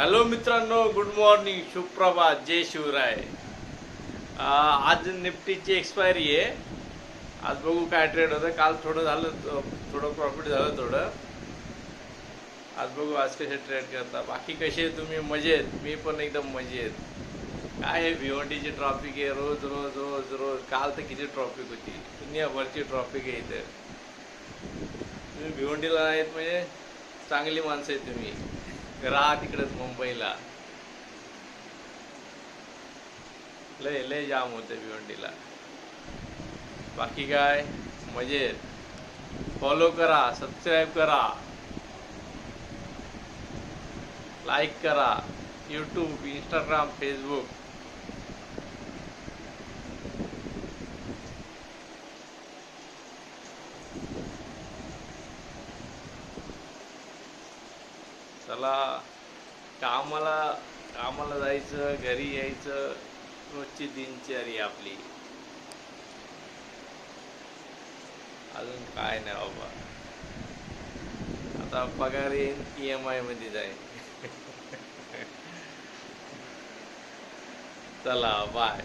Hello मित्रांनो, good morning, सुप्रभात, जय शिवराय. आज निफ्टीची एक्सपायरी आहे. आज बघू काय ट्रेड होतं. काल थोडं झालं, थोडं प्रॉफिट झालं थोडं. आज बघू आज कसे ट्रेड करता. बाकी कसे तुम्ही? मजेत? मी पण एकदम मजेत. काय आहे, भिवंडीची ट्रॉफिक आहे रोज रोज रोज रोज. काल तर किती ट्रॉफिक होती, दुनियाभरची ट्रॉफिक आहे इथं. तुम्ही भिवंडीला आहेत म्हणजे चांगली माणसं आहेत तुम्ही. राहा तिकडेच मुंबईला. लय लय जाम होते भिवंडीला. बाकी काय मजेत. फॉलो करा, सबस्क्राईब करा, लाईक करा. YouTube, Instagram, Facebook. चला, कामाला कामाला जायचं, घरी यायचं, रोजची दिनचर्या आपली. अजून काय नाही बाबा. आता पगार येईन EMI मध्ये जाईल. चला बाय.